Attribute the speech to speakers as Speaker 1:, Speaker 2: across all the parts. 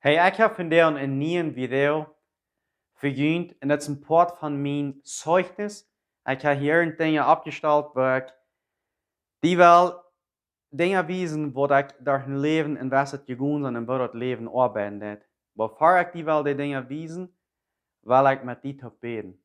Speaker 1: Hey, ik heb vandaag een nieuw video verjunt en dat is een part van mijn zeugnis. Ik heb hier een dingen opgesteld waar ik die wel dingen wijzen wat ik door mijn leven en wat het gegaan zijn en wat het leven arbeiden deed. Maar voor ik die wel die dingen wijzen, wil ik met die te beden.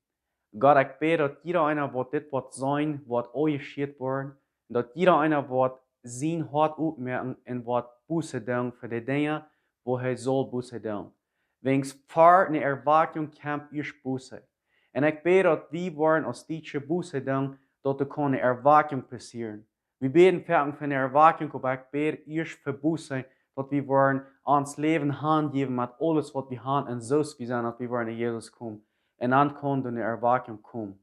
Speaker 1: God, ik bid dat jeder einer wat dit wat zijn, wat ooit worden, dat jeder einer wat zijn hart opmerken en wat boete doen voor de dingen, wo hij zal boete doen. Wings voor een erwartung kamp eerst boete. En ik bid dat we worden als die boete doen, dat er kan een erwartung passieren. We beden voor een erwartung, maar ik bid eerst voor boete, dat we worden ons leven handgeven met alles wat we hebben en zoals we zijn, dat we worden in Jezus komen. En dan kan de erwartung komen.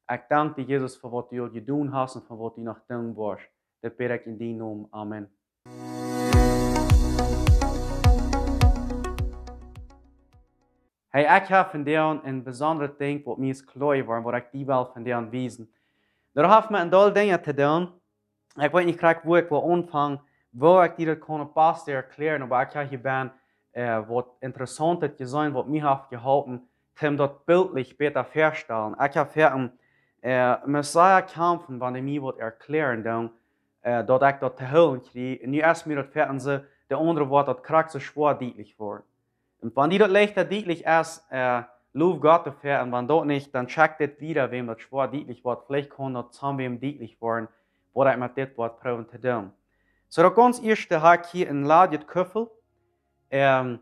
Speaker 1: Ik dank dir, Jezus, voor wat du gedaan hast en voor wat du nog doen wirst. Dat bid ik in die naam. Amen. Hey, ik heb vandaag een bijzondere ding wat mij is klaar wordt, wat ik die wel vandaag wijzen. Er heeft met een deel dingen te doen. Ik weet niet graag waar ik wil aanvangen, waar ik die dat kan pas erklären, maar ik heb hier ben wat interessant het gezien, wat mij heeft geholpen, om dat bildlich beter verstellen. Ik heb hier een Messiah kämpfen, wanneer mij wat erklären dan, dat ik dat te horen krijg. En nu is mir dat verten ze, de andere wordt dat krijgt zo schwer duidelijk worden. Und wenn die das leichter deutlich ist, loof Gott dafür, und wenn das nicht, dann checkt das wieder, wem das schwer deutlich wird. Vielleicht kann das zusammen wem deutlich werden, was ich mit dem Wort probieren zu tun. So, das ganz erste habe ich hier in Ladet Köffel. Das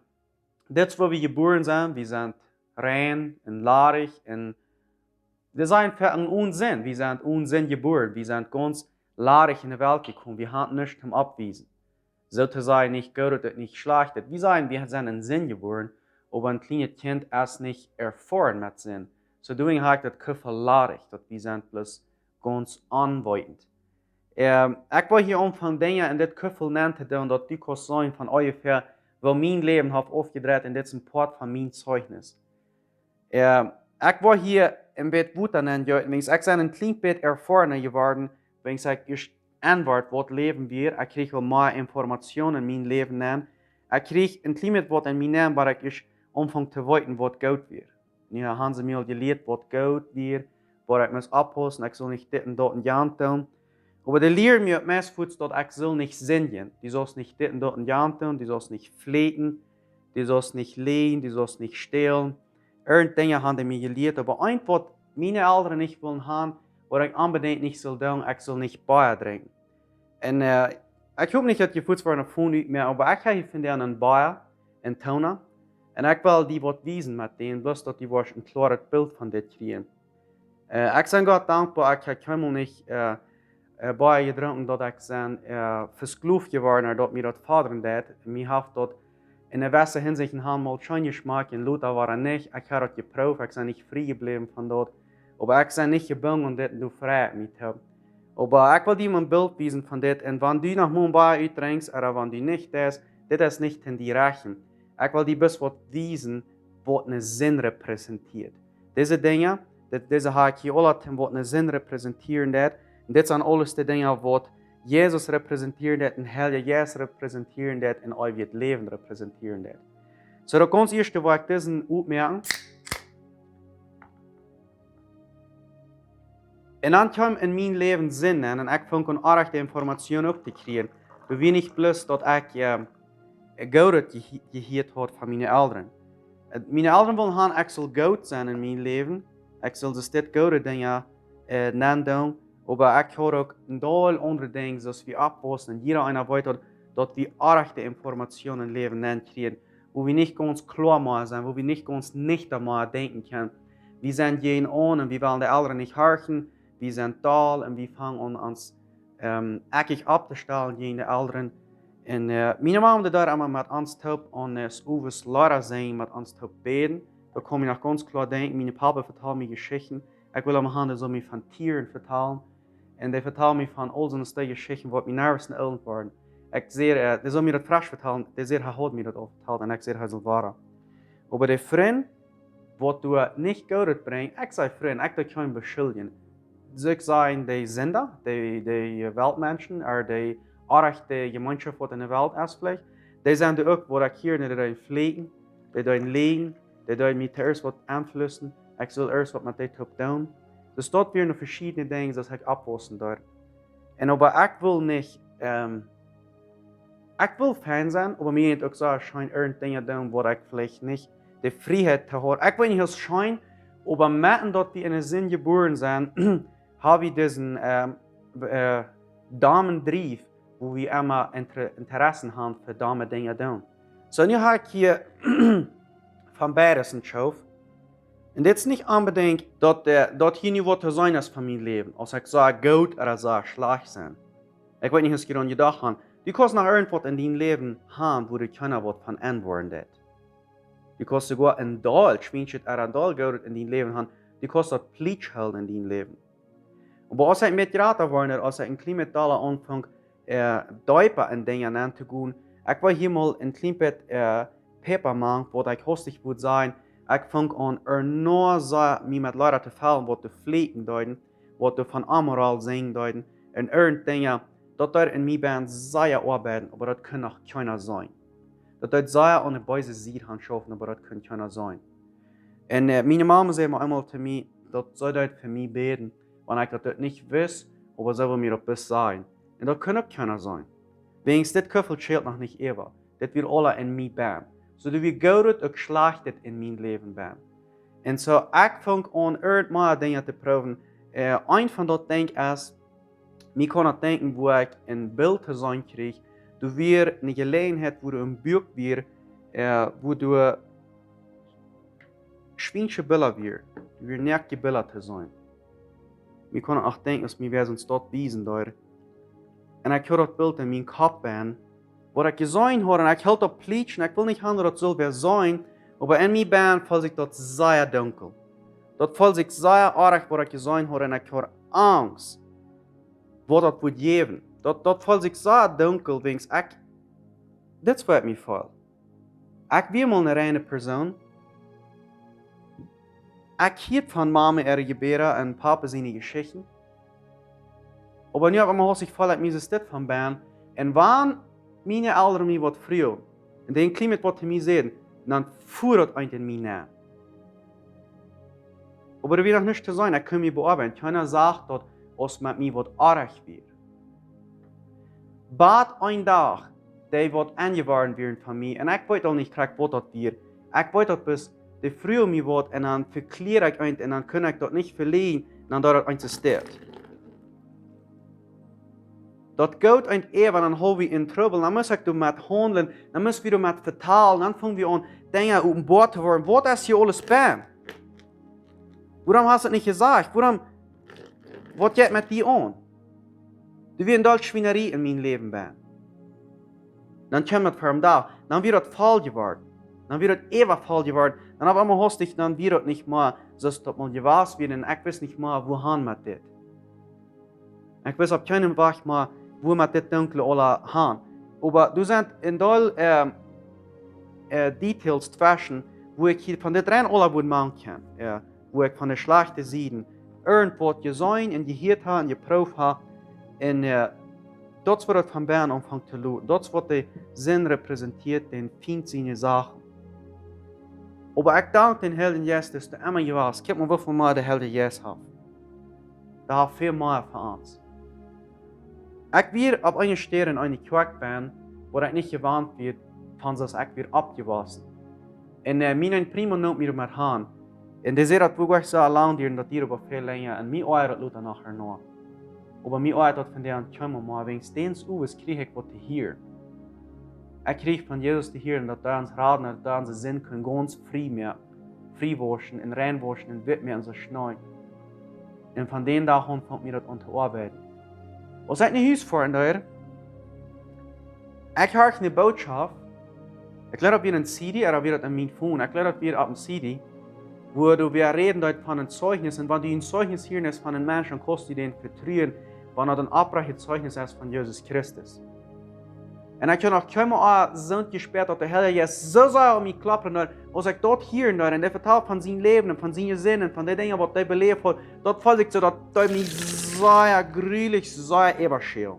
Speaker 1: ist, wo wir geboren sind. Wir sind rein und laarig. Und das ist einfach ein Unsinn. Wir sind Unsinn geboren. Wir sind ganz laarig in die Welt gekommen. Wir haben nichts zum Abwiesen. Sozusagen nicht gut und nicht schlecht. Wir sagen, wir sind in Sinn geboren, aber ein kleines Kind ist nicht erfahren mit Sinn. So deswegen habe ich das Gefühl ladig, dass wir sind bloß ganz anweitend. Ich will hier anfangen, Dinge in das Gefühl nennen zu tun, dass du kannst sagen von ungefähr, wo mein Leben hat aufgedreht in diesem Part von meinem Zeugnis. Ich will hier ein bisschen Wota nennen, wenn ich ein kleines bisschen erfahrener geworden, wenn ich erst Antwort, wat leven wir. Ik kreeg wel meer informationen in mijn leven nemen. Ik kreeg een klein beetje wat in mijn naam, waar ik dus omvang te weten wat goed weer. Nu hebben ze mij al geleerd wat goed weer, waar ik moest oppassen, ik zal niet dit en dat en jaan doen. Maar de leer mir meest voet dat ik zal niet zingen. Die zal niet dit en dat en jaan doen, die zal niet fleten, die zal niet lehen, die zal niet stelen. Dingen hebben mij geleerd, maar een wat mijn ouderen niet willen hebben, wat ik unbedingt nicht soll doen, ich soll nicht Bier trinken. Und ich hoffe nicht, dass ihr Fuß von Freund mehr, aber ich habe von denen ein Bier in Tona. Und ich will die was wiesen mit denen, bloß dass die ein klares Bild von das kriegen. Ich bin Gott dankbar, ich habe keinmal nicht Bier getrunken, dass ich dann versklavt geworden bin, dass mir das Vater deed. Mir hat dort in der gewissen Hinsicht mal schon Geschmack, in Luther war nicht. Ich habe das geprüft, ich bin nicht frei geblieben von dort. Aber ich bin nicht gebunden und das du frei mit haben. Aber ich will dir ein Bild wiesen von das. Und wenn du nach Mumbai uittrinkst, oder wenn du nicht das ist nicht in die Rechnung. Ich will dir bis was wiesen, was einen Sinn repräsentiert. Diese Dinge, diese habe ich hier alle, was einen Sinn repräsentieren. Und das sind alles die Dinge, was Jesus repräsentieren, und Heilige Jesus repräsentieren, und euer Leben repräsentieren. So, das ganz erste, was ich diesen aufmerken. En dan kwam in mijn leven zin en ik vond een aardig de informatie ook te krijgen. Maar wie niet plus dat ik goud gehoord had van mijn ouderen. Mijn ouderen willen gaan, ik zal goud zijn in mijn leven. Ik zal dus dit gouden dingen nemen doen. Maar ik hoor ook een deel andere dingen zoals we oppassen. En jeder einer weet dat we aardig de informatie in leven nemen krijgen. Wo we niet ganz klar maar zijn, wo we niet ganz nicht einmal denken können. Wir sind jeden an und wir wollen die Eltern nicht horchen. Wir sind da und wir fangen an, uns eckig abzustellen gegen die Eltern. Und meine Mama hat da immer mit uns top an das Uwes Lehrer sein, mit uns top beten. Da kann ich noch ganz klar denken, meine Papa vertelt mir Geschichten. Ich will am Hand so mir von Tieren vertellen. Und die vertellen mir von all so eine Geschichten, die mir nervös Eltern waren. Ich sehe, die soll mir das frisch vertellen, die sehe, er hat mir das auch vertelt und ich sehe, er soll wahr. Aber die Freund, wat du nicht gut bringst, ich sage Freund, ich kann keinen beschuldigen. Sie sagen, die Sender, die Weltmenschen, oder die aardig die Gemeinschaft, die in der Welt ist vielleicht, Die zijn er ook waar ik hier naar de vliegen, die doen liegen, die doen mij eerst wat aanflussen. Ik zal eerst wat met dit op doen. Dus dat weer nog verschillende dingen dat ik afwassen daar. En aber ik wil niet, ik wil fan zijn, aber mir niet ook zo schijn ergens dingen doen waar ik vielleicht niet de vrijheid te horen. Ik wil niet heel schijn, aber meten dat we in een zin geboren zijn, habe ich diesen Damendrief, wo wir immer Interessen haben für Damen-Dinge tun. So, nu habe ich hier von beides een Schauf. Und das ist nicht unbedingt, dass hier nicht was sein ist von meinem Leben. Als ich sage gut oder sage schlecht sein. Ich weiß nicht, was ich daran gedacht habe. Du kannst noch irgendwas in deinem Leben haben, wo du keiner was von antworten wird. Du kannst sogar ein Deutsch, wenn du ein Deutsch gut in deinem Leben haben, du kannst das Pflicht halten in deinem Leben. Aber als ich mit Rater war, als ich ein klein bisschen anfang, Däuper in Dingen anzugehen, ich war hier mal ein klein bisschen Paper machen, wo ich hostig würde sein. Ich fang an, nur so mich mit Leuten zu fallen, was zu fliegen deuten, was zu von Amoral singen deuten, und irgend Dinge, das dort in mir bin sehr arbeiten, aber das kann auch keiner sein. Das dort sehr an der Beise sieht, schaffen, aber das kann keiner sein. Und meine Mama sagt mir einmal zu mir, das soll dort für mich beten, wenn ich das nicht weiß, aber soll mir das sein. Und das kann auch keiner sein. Wenigstens das Köffel schält noch nicht ever. Das wird alle in mir bin. So dass wir Gott auch geschlachtet in mein Leben bin. Und so, ich fange an, irgendwann Dinge zu proben. Ein von den Dingen ist, ich kann denken, wo ich ein Bild zu sein kriege, du wirst eine Gelegenheit, wo du ein Buch wirst, wo du schwingische Bilder wirst. Du wirst nicht gebildet zu sein. Ich kann auch denken, dass wir uns dort wiesen dort. Und ich habe das Bild in meinem Kopf bin, wo ich gesehen habe, und ich halte das Plätsch, und ich will nicht haben, dass das soll wer sein, aber in mir bin, fühlt sich das sehr dunkel. Das fühlt sich sehr arg, wo ich gesehen habe, und ich habe Angst, was das wird geben. Das fühlt sich sehr dunkel, wegen ich, das wird mir voll. Ich bin mal eine reine Person. Ich hielt von Mama ihre Gebete und Papa seine Geschichten. Aber nu heb ik me hostig voll, dat mir das von bin. Und wann meine Eltern mir wat früher, und den Klimat wat mir sehen, dann fuhr das ein in mir nach. Aber das wird auch nicht zu sein, ich kann mich bearbeiten. Keiner sagt, dass es mit mir wat arg wird. Bad ein Tag, der wird angewarnt werden von mir, und ich weiß auch nicht, was das wird. Ich weiß, dass bis der früher mir wird, und dann verkläre ich ein, und dann kann ich das nicht verlieren, und dann dauert es existiert. Das geht ein Ewa, dann haben wir in Trouble, dann muss ich damit handeln, dann müssen wir damit vertalen, dann fangen wir an, Dinge auf Bord zu werden. Was ist hier alles bei? Warum hast du das nicht gesagt? Was geht mit dir an? Du wirst eine Schweinerei in meinem Leben bei. Dann kommt das für da, dann wird das Fall geworden. Dann wird das Ewa Fall geworden. Dann auf einmal hast du dich, dann wird das nicht mehr, so dass das mal gewahr wird, und ich weiß nicht mehr, wohin mit das. Ich weiß auf keinen Weg mehr, wo wir das Dunkle alle haben. Aber du sind in all Details zwischen, wo ich hier von den drei alle machen kann. Wo ich von der schlechten Seiten irgendwas gesehen und gehört habe und geprüft habe. Und das wird von Bern anfangen zu looten. Das wird der Sinn repräsentiert, den feinsinnigen Sachen. Aber ich danke den Helden Jesus, dass du immer gewarst. Guck mal, wie viel mehr der Helden Jesus hat. Da hat viel mehr für uns. Ich werde auf einer Stelle in einer Kirche bin, wo ich nicht gewarnt wird, von dass ich wieder abgewaschen. Und mein Primo nimmt mir mit Hand. Und der sagt, wo ich so allein dir, dass die über viel länger, und mir euret Leute nachher noch. Aber mir euret von der Ankommen mal, wegen des Uwes kriege ich was zu hören. Ich kriege von Jesus zu hören, dass da uns Raten, dass da unser Sinn können ganz frei waschen, und reinwaschen, und wird mir in so Schnee. Und von den Tagen fängt mir das an zu arbeiten. Was ist nicht herausfordernd? Ich höre eine Botschaft. Ich glaube, das wird ein CD, oder wird das an meinem Phone. Ich glaube, das wird auf dem CD, wo wir reden von einem Zeugnis. Und wenn du ein Zeugnis hier ist von einem Menschen, kannst du den vertrauen, wenn er ein abbrechen Zeugnis ist von Jesus Christus. Und ich kann auch kaum so gesperrt, dass der Herr jetzt so sehr mich klappen, als ich dort hier und der vertelt von seinem Leben, von seinen Sinnen, von den Dingen, was er belebt hat, dort fällt ich so, dass er mich sehr grülich, sehr überschält.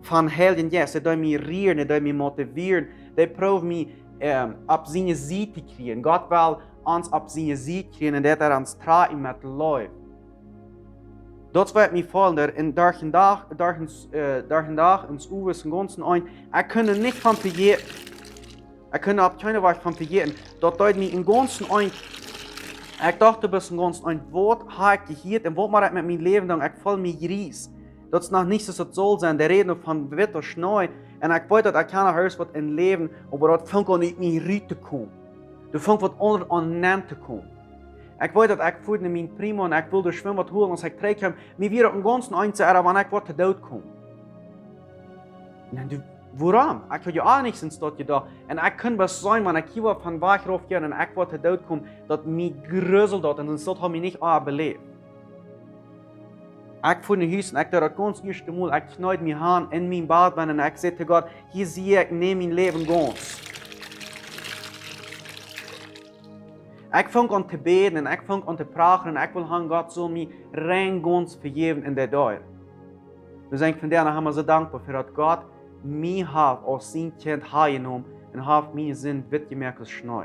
Speaker 1: Von Helden, yes, er mich rieren, er mich motivieren, die probeert mich op zijn Seite te kriegen. Gott will uns op zijn Seite kriegen en dat ons tragen met Leib. Dat wird mir fallen, durch den Tag ins Uwes den ganzen ein. Ich kann nicht von vergeten. Ich kann auf keine Weise von vergeten. Dat deut mir im ganzen ein. Ich dachte bis im ganzen ein, was habe ich gehört und was mache ich mit meinem Leben dann? Ich voll mich ries. Dat is nog niet zoals het zal zijn. Die reden van witte snoei. En ik weet dat ik kan huis wat in leven, maar dat vangt al niet meer uit te komen. Dat vangt wat onder aan naam te komen. Ik weet dat ik voelde in mijn primo en ik wilde zwembad holen als ik terugkwam. Maar weer op een ganzen eindje wanneer ik wat te dood kom. En dan, waarom? Ik had je ook niks in dat je daar. En ik kan best zijn, wanneer ik hier van weg raufgegaan en ik wat te dood kom, dat mij gruzelt dat en dan dat had mij niet aan beleefd. Ik voelde in huis en ik dacht dat ganz eerste Mal, ik knuid mijn hand in mijn bad en ik zei tegen God, hier zie ik, neem mijn leven gans. Ik vang aan te beden en ik vang aan te praten en ik wil gaan God zo mij rein gans vergeven in de dag. Dus ik van daar hebben we zo dankbaar voor dat God mij heeft als zijn kind genomen en heeft mijn zin witgemerkt als schneu.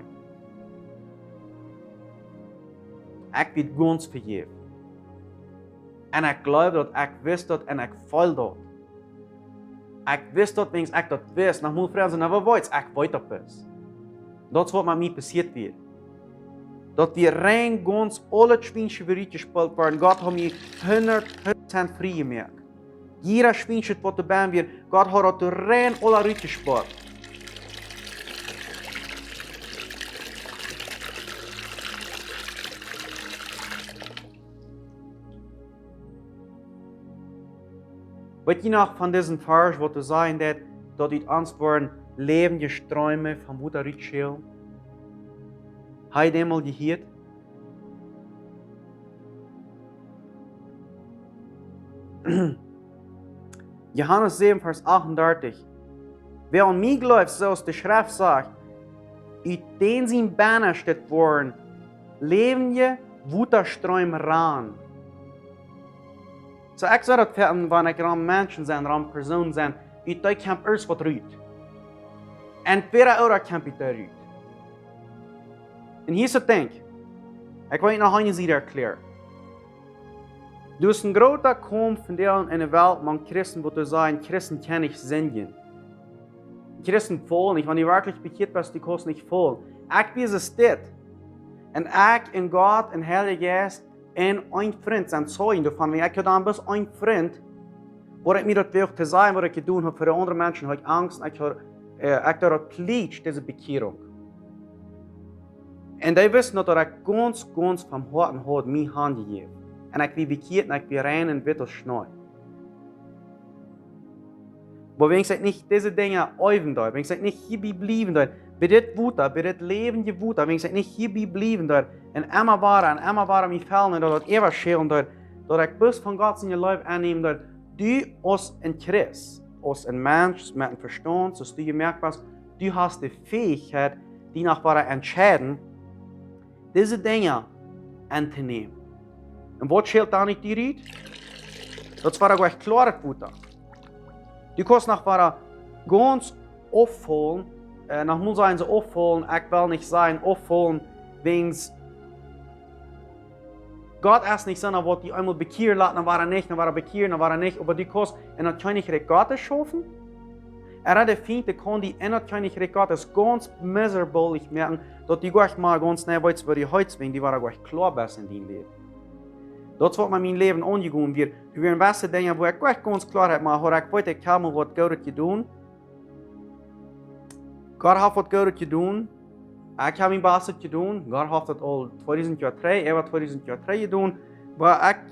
Speaker 1: Ik werd gans vergeven. En ik geloof dat, ik wist dat en ik voel dat. Ik wist dat, wens ik dat wist. Nog moet vrienden zeggen, wat weet ik weet dat is. Dat is wat met mij passiert weer. Dat we rein gans alle Schweinsche weer uitgespeeld worden. God heeft mij 100% vrij gemaakt. Jeder Schweinsche wat er bij weer, God heeft dat rein alle uitgespeeld. Weet je nog van deze vers wat te zeggen dat uit ons worden levende stromen van Wota uitschelen? Heb je dat eenmaal gehoord? Johannes 7, vers 38. Wer an mich glaubt, zoals de Schrift sagt, uit den zijn Banner steht worden, levende Wota-Ströme ran. So ik zou dat vertellen wanneer ik aan mensen zijn, aan personen zijn, uit die kamp eerst wat ruit. En verder ook kamp uit eruit. En hier is het ding. Ik wil je nog een keer erklären. Du is een grote kom van delen in de wereld, man Christen, wat te zeggen, Christen kan niet zingen. Christen voelen niet, wanneer je werkelijk bekend bent, die kost niet vol. Ik ben es dit. En ik en God en Heilige Geest en een vriend zijn zeugen daarvan. Ik heb dan best een vriend, waar ik me dat wil te zeggen, wat ik gedaan heb voor de andere mensen, heb ik angst, ik heb dat pleeg, deze bekering. En die wisten dat ik ganz van hart en hart mijn hand gegeven. En ik ben bekeerd en ik ben rein en wit als sneeuw. Maar wenn ik niet deze dingen oefen daar, wenn ik niet hierbij blijven daar, bij dit Wota, bij dit levende Wota, wenn ik niet hierbij blijven daar, en immer waren mijn velden, dat het eeuwig schelen daar, dat ik best van God in je leven aanneem daar, du als een Christ, als een mens met een verstand, zoals du gemerkt was, du hast de Fähigkeit, die nach wahre entscheiden, diese dingen aan te nemen. En wat scheelt dan niet hieruit? Dat war echt klar het Wota. Du kannst nach wahre ganz aufholen, nach muss sein sie aufholen, ich will nicht sein aufholen, wegen Gott ist nicht so, was die einmal bekehren lassen, dann war er nicht, dann war er bekehren, dann war er nicht, aber du kannst in der Königreich Gottes schaffen. Hat der Feind, der kann die in der Königreich Gottes ganz miserable merken, dass die gleich mal ganz nah weiß, wo die heute sind, die waren gleich klar besser in deinem Leben. Dat is wat met mijn leven aangegaan weer. Er zijn beste dingen waar ik echt ganz klar heb, maar waar ik weet, ik heb wat Gott doen. God heeft wat Gott gedaan. Ik heb mijn beste gedaan. God heeft het al 2003, wat 2003 gedaan. Maar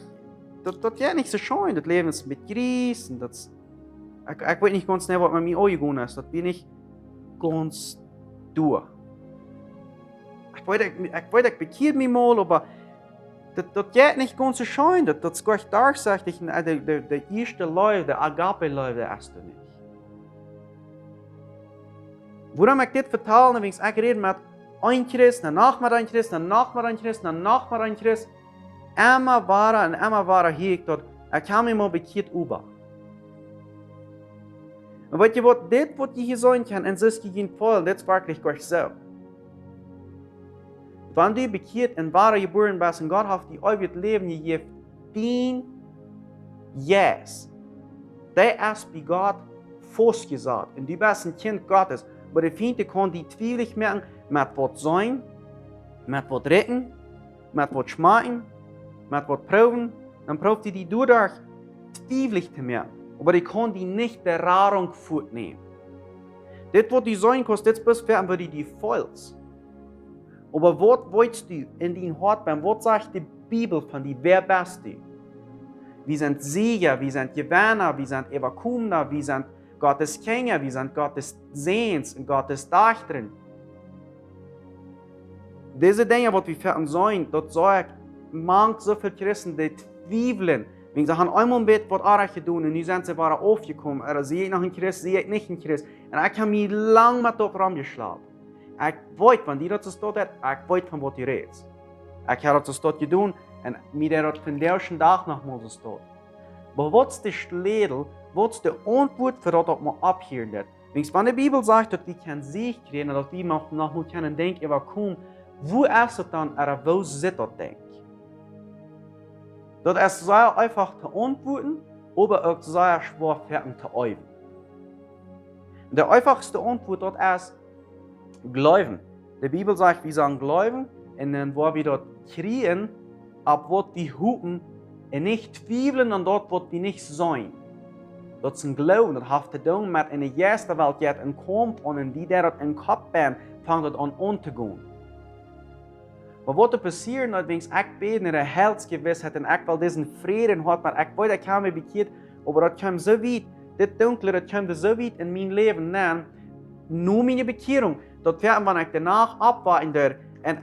Speaker 1: dat is niet zo schön. Dat leven is met gries. Ik weet niet ganz wat met mij aangegaan is. Dat ben ik ganz door. Ik weet, ik bekeer me mal, maar dat gaat niet ganz so schön. Dat is gleich daar, zegt ik, de eerste Liebe, de Agape-Liebe, de is er niet. Waarom ik dit vertel, dan ik reden met een Christ, danach met een Christ, danach met een Christ, danach met een Christ. Immer waren hier, dat ik heb me mal bekeerd over. Maar weet je wat, dit wat je hier zijn kan en zus je geen voll, dit is wirklich Gott so. Wenn du bekehrt en wahre geboren bist und Gott hat die eeuwig Leben gegeben, den Yes, der ist bei Gott festgesagt und du bist ein Kind Gottes. Aber der Feind kann die twielig merken, mit was sein, mit was retten, mit was schmecken, mit was proben, dann braucht die dadurch twielig zu merken. Aber die kann die nicht der Rahrung fortnehmen. Das, was du sein kannst, das bist werden wir die vollst. Aber was willst du in dein Hart beim? Was sagt die Bibel von dir? Wer bist du? Wir sind Sieger, wir sind Gewinner, wir sind Überkommene, wir sind Gottes Kinder, wir sind Gottes Sehens und Gottes Dächtern. Diese Dinge, die wir werden sein, das sagt, manch so viele Christen, die zweifeln. Wenn sie haben einmal ein Bett, was auch getan und nun sind sie wieder aufgekommen, oder sie noch ein Christ, sie nicht ein Christ. Und ich habe mich lange mit dort rumgeschlagen. Ich weiß, wenn die das dort hat, ich weiß, von was die redest. Ich habe das dort getan und mir hat von der ersten Tag nach Moses dort. Aber was ist der Schlädel, was ist die Antwort für das, was man abhören wird? Wenn die Bibel sagt, dass wir keinen Sieg kriegen, dass wir noch mal können denken, komm, wo ist es dann, oder wo sitzt das Denk? Das ist sehr einfach zu antworten, aber auch sehr schwer zu üben. Die einfachste Antwort ist Glauben. Die Bibel sagt, wir sagen Glauben, und dann wo wir dort kriegen, ab was wir hupen, und nicht zweifeln an dort, was wir nicht sein. Dat is een geloof, dat heeft te doen met in de eerste wereld je een kamp aan en die dat in kop ben, vangt het aan te gaan. Maar wat er passiert, dat wens ik beden in de heldsgewissheid en ik wil deze vrede had, maar ik weet dat ik me bekeerd, maar dat komt zo weit, dit dunkele, dat komt zo weit in mijn leven nemen, nu mijn bekering, dat werden wanneer ik daarna afwachten door en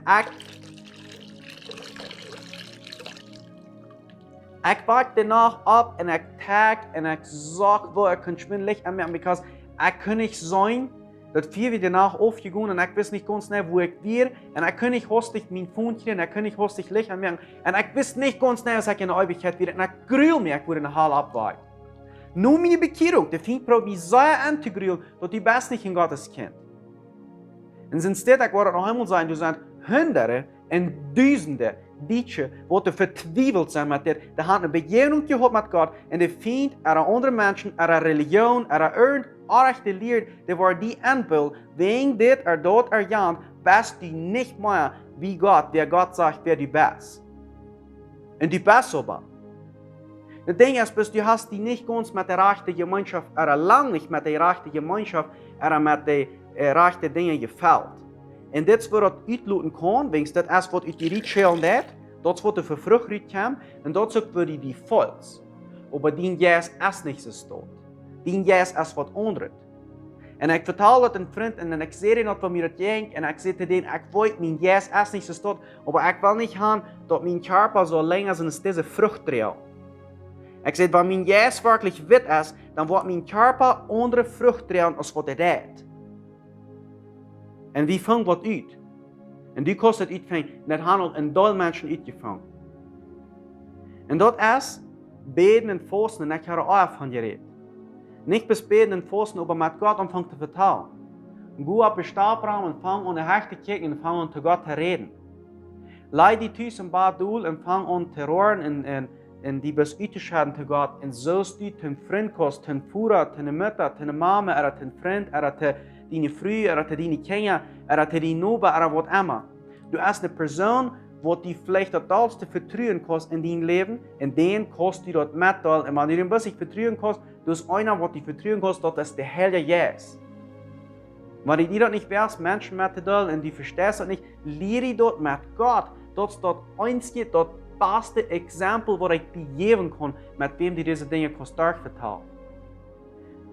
Speaker 1: ik wacht danach ab en ik tag en ik zag waar ik schwindelig aanmerken, because ik kan niet zijn dat vier weer danach aufgegangen en ik wist niet ganz schnell wo ik weer en ik kan niet hastig mijn phone kriegen en ik kan niet hastig licht aanmerken en ik wist niet ganz schnell als ik in de eeuwigheid weer en ik gruwel me, ik word in de hal abwacht. Nu mijn bekering, de vriend probeert zeer aan te gruwelen dat die best niet in Gottes kind. En instead ik word nog eenmaal zijn, er zijn honderden en duizenden Dietje, die vertwijfeld zijn met dit. Die hebben een begeering gehad met God. En de vriend, andere mensen, religion, echte leer, die waren die aanbul. Wegen dit, dat, jan, best die niet meer wie God, der God zegt, wer die best. En die best aber. Het ding is, dus du hast die nicht ganz mit der rechten Gemeinschaft, lang nicht mit der rechten Gemeinschaft, mit den rechten Dingen gefällt. En dit is wat het uitloten kan, wens dat is wat uit die rietschelen deed, dat is wat de vervrucht uitkomt, en dat is ook wat die volks. Maar die jas is niet zo stout. Die jas is wat anders. En ik vertel dat een vriend, en ik zeg dat van mij dat denk, en ik zeg tegen den, ik weet, mijn jas is niet zo stout, maar ik wil niet gaan dat mijn körper zo lang is als deze vrucht trail. Ik zeg, wenn mijn jas wirklich wit is, dan wordt mijn körper andere vrucht trail als wat hij deed. En wie vangt wat uit? En die kost het uitvangen, dat handelt een dol mensen uitgevangen. En dat is beden en fasten, en ik heb er ook van geredet. Niet bis beden en fasten, maar met God anfangen te vertellen. Go op de stapelraam en vang aan de hart te kijken en vang aan te God te reden. Leid die thuis een paar doel en vang aan te roeren en die bis uit te schaden te God. En zo stuurt ten vriend kost, ten voeder, ten moeder, ten mama, of ten vriend, of ten die vrouw, of die kinderen, of die noben, of wat immer. Du bist een persoon wat die vielleicht het allerste vertrouwen kost in dein Leben, en den kost die dat metal. En wanneer je een beetje vertrouwen kost, dus einer wat die vertrouwen kost, dat is de Heilige Geist. Wanneer die dat niet weißt, Menschen met te delen, en die verstehst dat niet, leer je dat met God. Dat is dat einzige, dat beste Exempel wat ik dir geven kan, met wem die deze dingen kan sterk vertellen.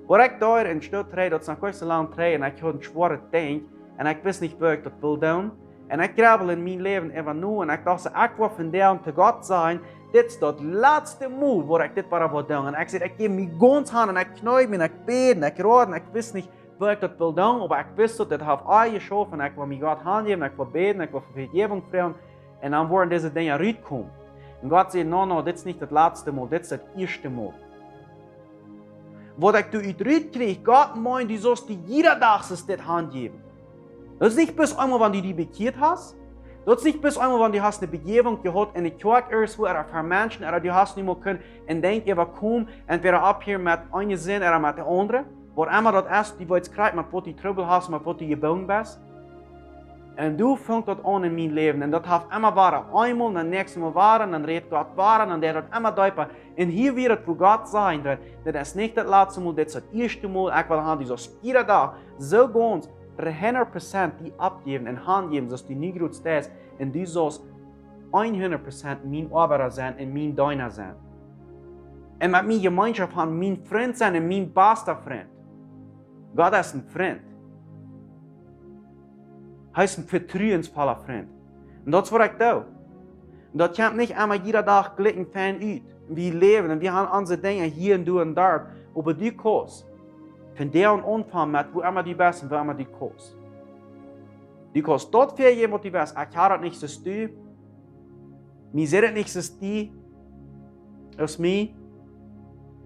Speaker 1: Wat ik daar in stil treed, dat is nog zo lang treed, en ik had een zware denk, en ik wist niet waar ik dat wil doen. En ik grabbel in mijn leven even nu, en ik dacht, ik wil van daar te God zijn, dit is dat laatste moe waar ik dit para wil doen. En ik zei, ik geef me ganz aan, en ik knooi me, en ik bid, en ik rood, en ik wist niet waar ik dat wil doen, maar ik wist dat dit heeft al geschoven, en ik wil me God aangeven, en ik wil bidden, en ik wil vergeving vragen, en dan worden deze dingen uitkomen. En God zei, no, dit is niet het laatste moe, dit is het eerste moe. Wat ik du uitreed kreeg, Gott meint, du sollst dir jeder Tag das Hand geben. Das ist nicht bis einmal, wenn du dich bekehrt hast. Das ist nicht bis einmal, wenn du hast eine Begehung gehabt in der Kirche irgendwo oder für Menschen, oder du hast nicht mehr können und denkst, ihr komm, entweder ab hier mit einem Sinn oder mit der anderen. Was immer das ist, die willst kriegen, mit was du Trouble hast, mit was du gebunden bist. Und du fängst das an in mein Leben. Und das hat immer wahr. Einmal, dann nächstes Mal wahr, dann redet Gott wahr, dann der das immer deutlicher. Und hier wird es, wo Gott sagt, das ist nicht das letzte Mal, das ist das erste Mal. Ich will haben, die so jeder Tag so ganz 100% die abgeben und Hand geben, dass du nicht gut stehst. Und du sollst 100% mein Arbeiter sein und mein Deiner sein. Und mit mir Gemeinschaft haben, mein Freund sein und mein bester Freund. Gott ist ein Freund. Er ist ein vertrauensvoller Freund. Und das ist, was ich tue. Und das kommt nicht einmal jeder Tag glicken von uns. Wir leben und wir haben unsere Dinge hier und da und dort. Aber du kannst von der und Anfang mit, wo immer du bist und wo immer du kannst. Du kannst dort für jemanden, du bist. Ich habe das nicht, dass du. Mir sehe das nicht, dass du. Als mir.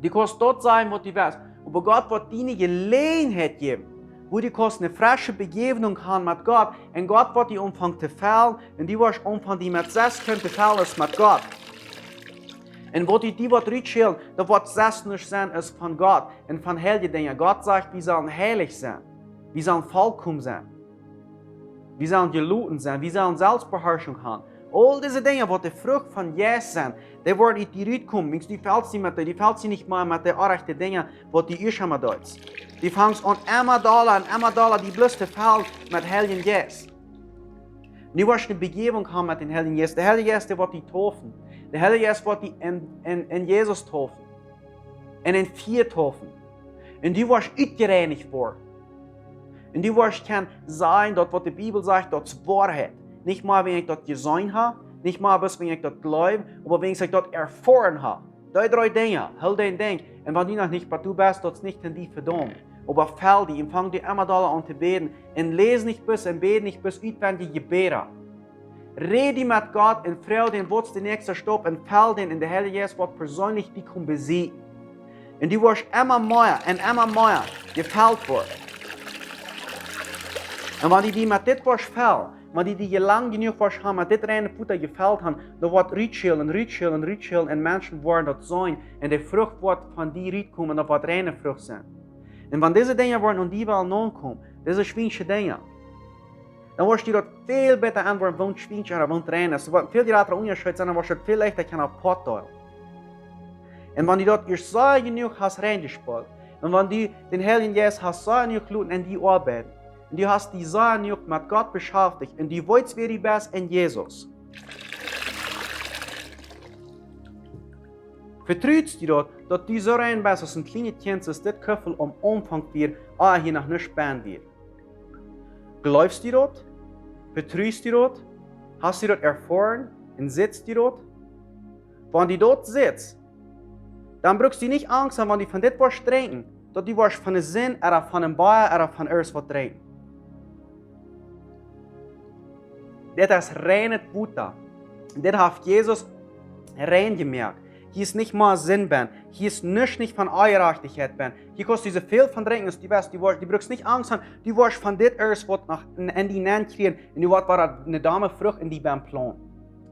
Speaker 1: Du kannst dort sein, wo du bist. Aber Gott wird dir eine Gelegenheit geben, wo du eine frische Begegnung haben mit Gott. Und Gott wird dir anfangen zu fallen. Und du wirst anfangen, die mit 6 zu fallen mit Gott. Und wo die wird rutscheln, da wird 6 nicht sein als von Gott. Und von heiligen Dingen. Gott sagt, wir sollen heilig sein. Wir sollen vollkommen sein. Wir sollen geluten sein. Wir sollen Selbstbeherrschung haben. All diese Dinge, die die Frucht von Jesus sind, die werden nicht die Rüt kommen. Die fällt sie nicht mal mit den rechten Dingen, die du schon mal tust. Die fängst an immer Dollar, die bloße Fall mit Heiligen Jesus. Du wirst eine Begebung haben mit dem Heiligen Jesus. Der Heilige Jesus, der wird dich taufen. Der Heilige Jesus wird dich in Jesus taufen. Und in 4 taufen. Und du wirst ausgereinigt worden. Und du wirst kann sein, dort, was die Bibel sagt, das ist Wahrheit. Nicht mal, wenn ich das gesehen habe, nicht mal, wenn ich das glaube, aber wenn ich das erfahren habe. Die 3 Dinge, halt dein Ding. Und wenn du noch nicht bei du bist, das ist nicht in die verdammt. Aber fall die, und fang die immer an zu beten. Und lese nicht bis und bete nicht bis auswendige Gebete. Rede mit Gott und freu den, was der nächste Stopp und fall den in der Heilige Jesus wird persönlich die besiegen. Und du wirst immer mehr gefällt worden. Und wenn du die mit dit was fällt, wenn die lang genug was haben, mit dit reine Futter gefällt haben, dann wird Ritual und Menschen werden das sein und die Frucht wird von dir rauskommen und das wird reine Frucht sein. Und wenn diese Dinge werden und die Welt kommen, diese schwierige Dinge, dann wirst du das viel besser antworten, wenn schwierig oder wenn rein ist. Es wird viel direkt unterschiedlich sein, dann wirst du viel leichter können potten. Und wenn du das so genug hast reingespielt, und wenn du den Heiligen Jesus hast so genug gelitten in die Arbeit, und du hast die so genug mit Gott beschäftigt, und du weißt, wer du bist in Jesus. Vertraust du das, dass du so rein bist, dass ein kleines Kind ist, das Köffel am Anfang wird, hier noch nicht spannend wird? Glaubst du das? Vertraust du das? Hast du das erfahren? Und sitzt du das? Wenn du dort sitzt, dann brauchst du nicht Angst haben, wenn du von das trinken, dass du von einem Sinn oder von einem Bayer oder von irgendwas trinken. Das ist Reinet Wota. Das hat Jesus rein gemerkt. Hier ist nicht mal Sinn, Ben. Hier ist nicht von Eierachtigkeit, Ben. Hier kannst du so viel von trinken, dass du weißt, du brauchst nicht Angst haben, du wirst von dit erst in die Nähe kriegen und du wirst eine Dame Frucht in die Ben Plan.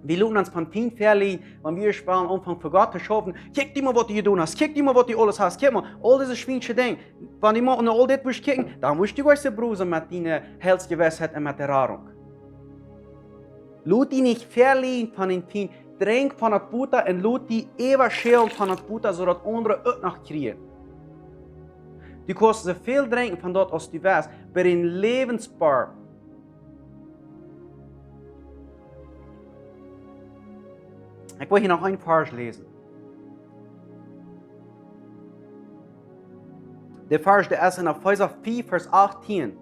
Speaker 1: Wir lassen uns von vielen Fällen, wenn wir spielen, anfangen für Gott zu schaffen. Kick dir mal, was du getan hast. Kick dir mal, was du alles hast. Kick mal, all diese schwierige Dinge. Wenn du mal all das willst kicken, dann musst du weißt Brüse mit deiner Heilsgewissheit und mit der Nahrung. Lass dich nicht verlieren von den Vielen. Trink von das Butter und lass dich ewig schälen von das Butter, sodass andere auch noch kriegen. Du kannst so viel trinken von dort, als du weißt, bei den Lebensbar. Ich will hier noch einen Vers lesen. Der Vers, der ist in Epheser 4, Vers 18.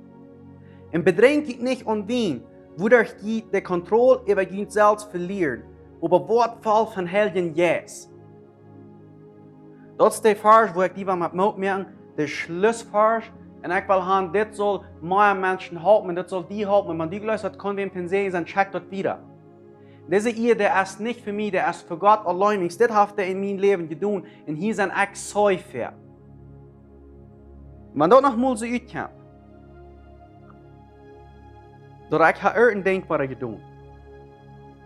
Speaker 1: Und bedrängt dich nicht an wen, wodurch die Kontrolle über dich selbst verlieren, aber Wortfall von Heiligen Jesus. Das ist der Vers, wo ich die mit Mut merken, der Schlussvers. Und ich will haben, das soll mehr Menschen halten, das soll die halten. Und wenn die Leute das können, wem sehen, dann checkt das wieder. Diese Ehe, der ist nicht für mich, der ist für Gott allein. Das hat er in meinem Leben getan. Und hier sind ich so für. Maar dat nog moet ze uitkomen. Dat ik ga een denkbare gedaan.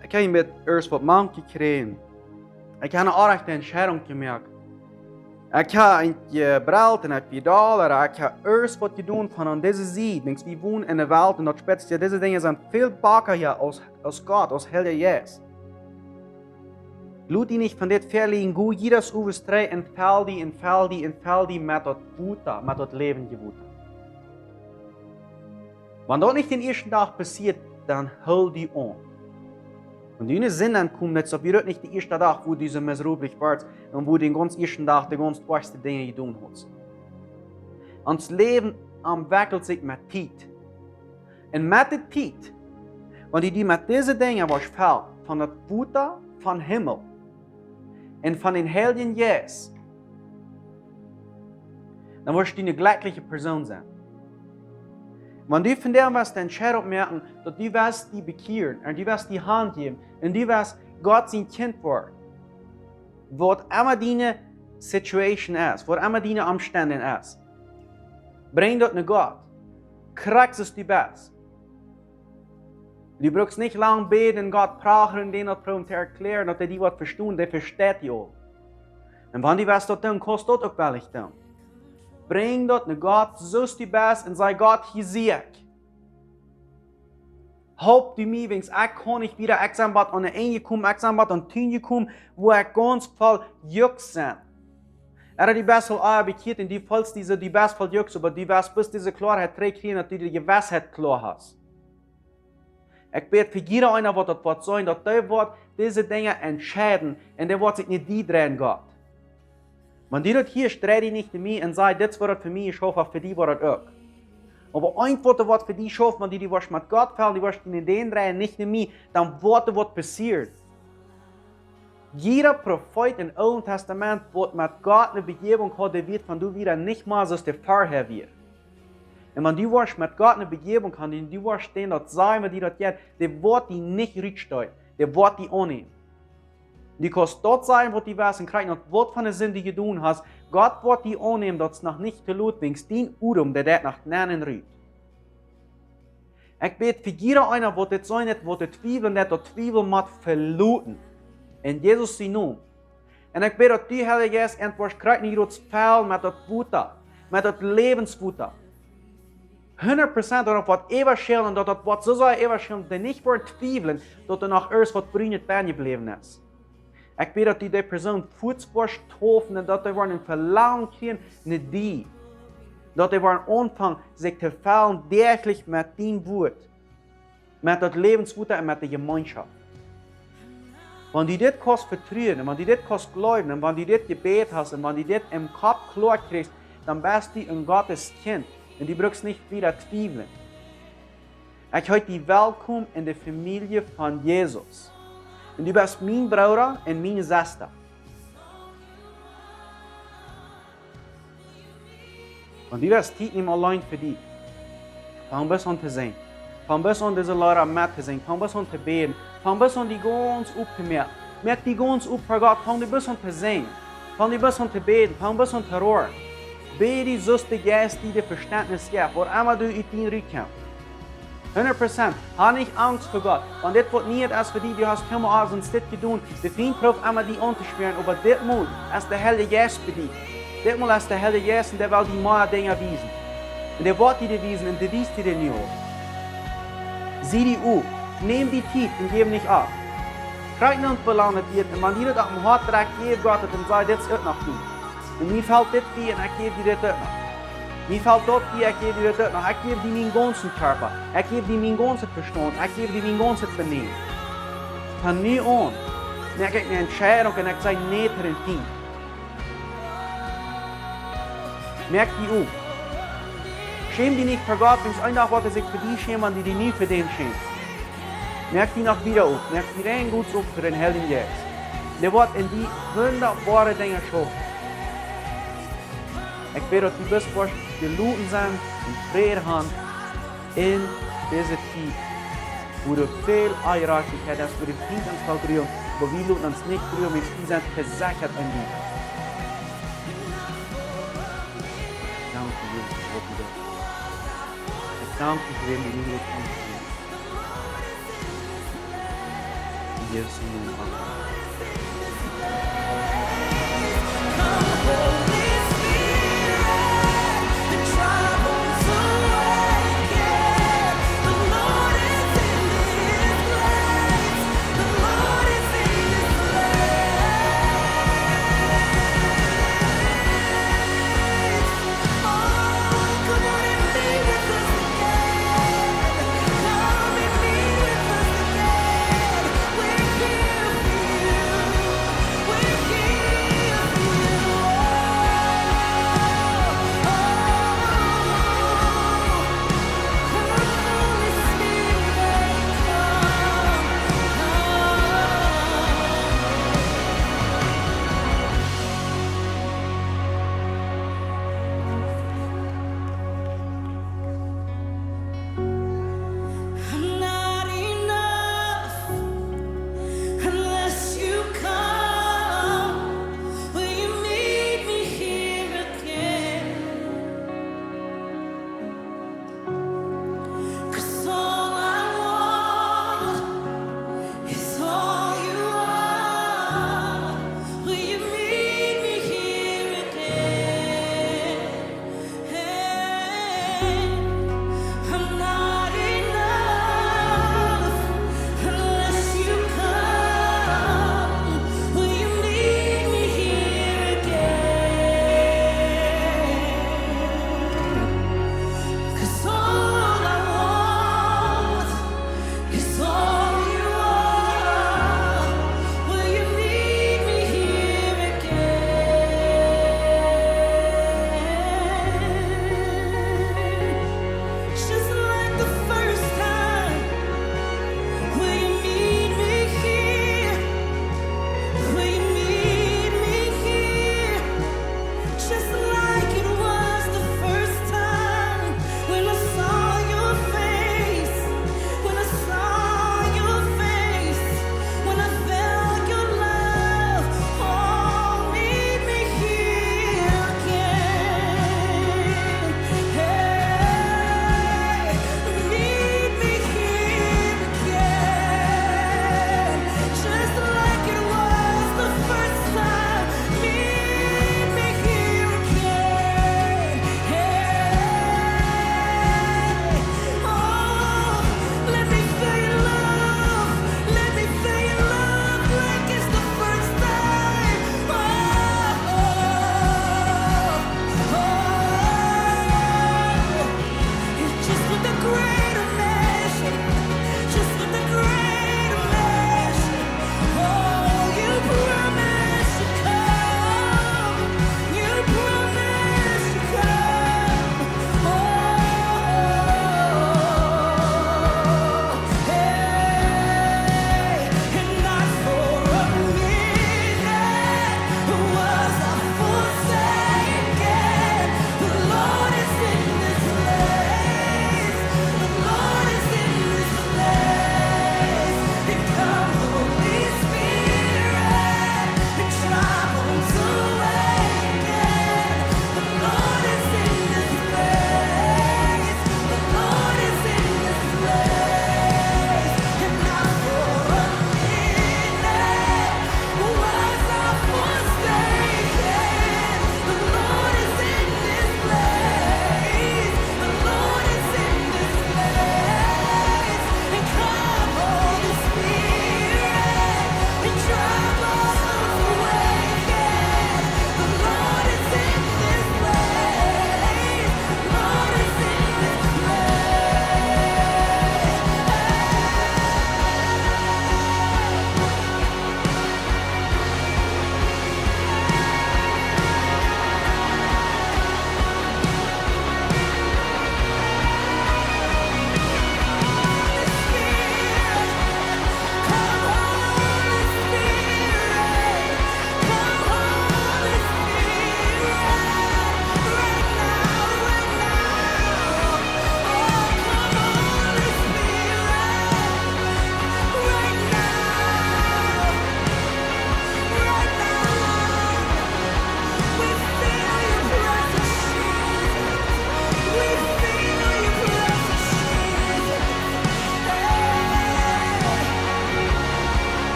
Speaker 1: Ik heb met eerst wat man gekregen. Ik heb een aardige entscheidung gemaakt. Ik heb een gebreld en een pedaal. Ik heb eerst wat gedaan van deze zijde. We wonen in de wereld en dat spitst ja, deze dingen zijn veel bakker als God, als Heilige Geest. Laat die niet van dit verlegen goed jedes overstrijd en vel die met dat Wota, met dat levende Wota. Wanneer dat niet de eerste dag passiert, dan hou die aan. Und die Sinn dann kommt nicht, so wie das nicht die erste Tag, wo diese miserabelig wird und wo den ganzen ersten Tag die ganz schwierigsten Dinge getan hat. Und das Leben entwickelt sich mit Zeit. Und mit der Zeit, wenn die mit diesen Dingen was fällt, von der Wota, von Himmel und von den Heiligen Geist, dann wirst du eine glückliche Person sein. Wenn du von dem was den Entscheidung merken, dass du was die bekehren und du was die Hand geben und du was Gott sein Kind wird, was immer deine Situation ist, was immer deine Umstände ist, bring das nach Gott, kriegst es du best. Du brauchst nicht lang beten und Gott praten und denen zu erklären, dass die was verstehen, der versteht die auch. Und wenn du was dort tun, kostet das auch wellig tun. Bring dat naar God, zoals die best, en zei God, hier zie ik. Help die mij, wens ik kan niet weer, ik zijn wat aan de ene komen, ik zijn wat aan 10 komen, wo ik ganz veel juk zijn. Die best wel bekeerd en die volks die best veel juk, aber die best bis diese Klarheit trägt, dass du die Gewissheit klar hast. Ik bid voor jeder einer, wat dat wordt zijn, dat hij wordt deze dingen entscheiden en der wordt zich niet die drehen, Gott. Wenn die das hier streiten die nicht mir und sagen, das wird für mich, ich hoffe, für die wird das auch. Aber einfach wird für die schaffen, wenn die was mit Gott fällt, die was in den drehen, nicht in mir, dann wird was passiert. Jeder Prophet im Alten Testament wird mit Gott eine Begebung hat, der wird, wenn du wieder nicht mal so der Vorher wird. Und wenn du was mit Gott eine Begebung hast, und du was stehen, das sagen wir, die das jetzt, der wird die nicht rücksteuern, der wird die annehmen. Die kannst dort sein, wo die was und kriegen, und was von der Sinn, die du getan hast, Gott wird die annehmen, dass es noch nicht zu laut wings, den Udum, der das nach Nennen riecht. Ich bete für jeder einer, der das sein hat, der Zweifel nicht, der Zweifel macht verloten. In Jesus sein Namen. Und ich bete, dass die Heilige Geist entweder kriegt nicht das Fell mit das Wota, mit das Lebenswota. 100% darauf wird ewig und dass das wird so sein ewig dass nicht vor zweifeln, dass noch erst was bringt bei geblieben ist. Ich bete, dass die Person voetsborst hoffen und dass sie ein Verlangen kriegen nach dir. Dass sie anfangen, sich zu fallen, wirklich mit dem Wort, mit dem Lebenswort und mit der Gemeinschaft. Wenn du das kannst vertrauen, wenn du das kannst glauben, und wenn du das Gebet hast, und wenn du das im Kopf klar kriegst, dann bist du ein Gottes Kind und du brauchst nicht wieder zweifeln. Ich heiße dich willkommen in der Familie von Jesus. Und du bist mein Bruder und meine Schwester. Und du wirst Zeit nicht allein für dich. Fang bis an zu singen. Fang bis an diese Leute mit zu singen. Fang bis an zu beten. Fang bis an die ganz aufgemerkt. Merk die ganz auf für Gott. Fang die bis an zu singen. Fang die bis an zu beten. Fang bis an zu rohren. Bete so die Geist, die dir Verständnis gibt, wo immer du in den rückkommst. 100%. Hab nicht Angst vor Gott. Und das wird nicht als für die, die hast immer alles und das getan. Der Feind probiert immer die anzuspielen, aber das Mal ist der Heilige Geist für dich. Das Mal ist der Heilige Geist und der will die mehr Dinge wiesen. Und der wird dir wiesen und der wiest dir nicht auf. Sieh die auf. Nimm die Zeit und gib nicht ab. Krieg nicht verlangt wird und wenn dir das auf dem Hart trägt, gib Gott und sagt, das ist noch du. Und mir fällt das wie und ich gebe dir das auch noch. Mir fällt dort wie, ich gebe dir das noch. Ich gebe dir meinen ganzen Körper. Ich gebe dir meinen ganzen Verstand. Ich gebe dir mein ganzes Benehmen. Von nu an merke ich eine Entscheidung und ich sage nicht für den Team. Merk die auf. Schäm dich nicht für Gott, wenn es einfach wird, sich für die schämen, die dich nie für den schämen. Merk die noch wieder auf. Merk die rein gut auf für den Heiligen Geist. Der wird in die wunderbare Dinge schaffen. Ich bete, dass die Bispoch geluten sind und Frieden haben in dieser Zeit, wo du viel Eierreichigkeit hast, wo du Kind ans Fall aber wir luten uns nicht drüber, wenn die sind versichert in dir. Danke, Jesus. Danke für den Liebe von Jesus Namen. Amen.